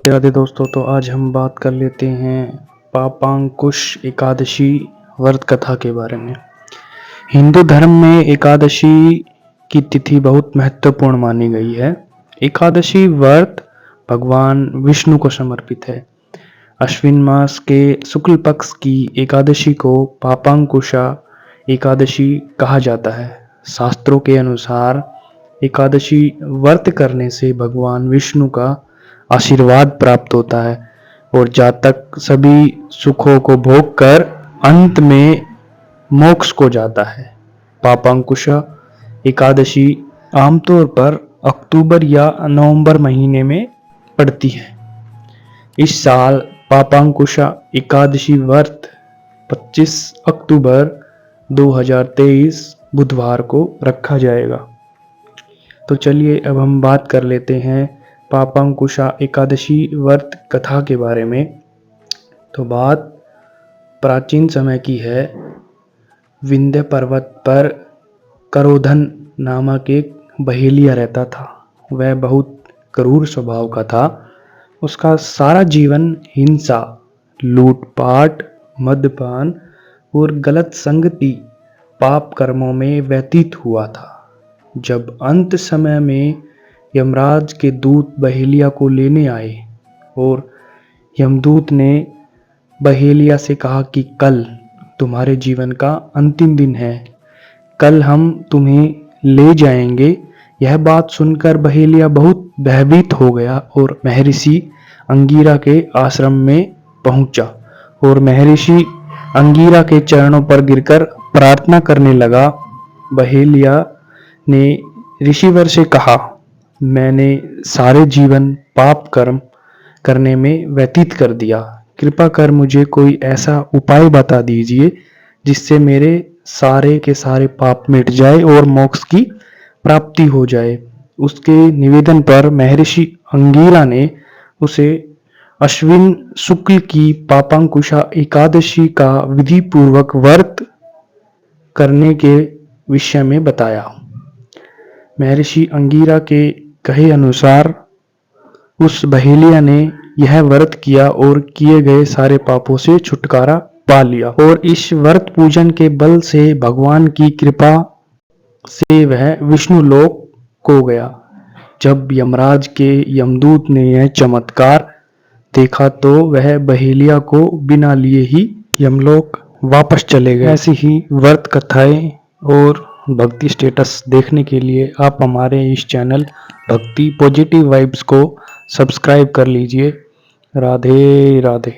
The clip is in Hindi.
राधे दोस्तों, तो आज हम बात कर लेते हैं पापांकुश एकादशी व्रत कथा के बारे में। हिंदू धर्म में एकादशी की तिथि बहुत महत्वपूर्ण मानी गई है। एकादशी व्रत भगवान विष्णु को समर्पित है। अश्विन मास के शुक्ल पक्ष की एकादशी को पापांकुशा एकादशी कहा जाता है। शास्त्रों के अनुसार एकादशी व्रत करने से भगवान विष्णु का आशीर्वाद प्राप्त होता है और जातक सभी सुखों को भोग कर अंत में मोक्ष को जाता है। पापांकुशा एकादशी आमतौर पर अक्टूबर या नवंबर महीने में पड़ती है। इस साल पापांकुशा एकादशी व्रत 25 अक्टूबर 2023 बुधवार को रखा जाएगा। तो चलिए अब हम बात कर लेते हैं पापांकुशा एकादशी व्रत कथा के बारे में। तो बात प्राचीन समय की है। विंध्य पर्वत पर करोधन नामक एक बहेलिया रहता था। वह बहुत क्रूर स्वभाव का था। उसका सारा जीवन हिंसा, लूटपाट, मद्यपान और गलत संगति पाप कर्मों में व्यतीत हुआ था। जब अंत समय में यमराज के दूत बहेलिया को लेने आए और यमदूत ने बहेलिया से कहा कि कल तुम्हारे जीवन का अंतिम दिन है, कल हम तुम्हें ले जाएंगे। यह बात सुनकर बहेलिया बहुत भयभीत हो गया और महर्षि अंगिरा के आश्रम में पहुंचा और महर्षि अंगिरा के चरणों पर गिरकर प्रार्थना करने लगा। बहेलिया ने ऋषिवर से कहा, मैंने सारे जीवन पाप कर्म करने में व्यतीत कर दिया। कृपा कर मुझे कोई ऐसा उपाय बता दीजिए जिससे मेरे सारे के सारे पाप मिट जाए और मोक्ष की प्राप्ति हो जाए। उसके निवेदन पर महर्षि अंगिरा ने उसे अश्विन शुक्ल की पापांकुशा एकादशी का विधि पूर्वक व्रत करने के विषय में बताया। महर्षि अंगिरा के कहे अनुसार उस बहेलिया ने यह व्रत किया और किए गए सारे पापों से छुटकारा पा लिया और इस व्रत पूजन के बल से भगवान की कृपा से वह विष्णु लोक को गया। जब यमराज के यमदूत ने यह चमत्कार देखा तो वह बहेलिया को बिना लिए ही यमलोक वापस चले गए। ऐसी ही व्रत कथाएं और भक्ति स्टेटस देखने के लिए आप हमारे इस चैनल भक्ति पॉजिटिव वाइब्स को सब्सक्राइब कर लीजिए। राधे राधे।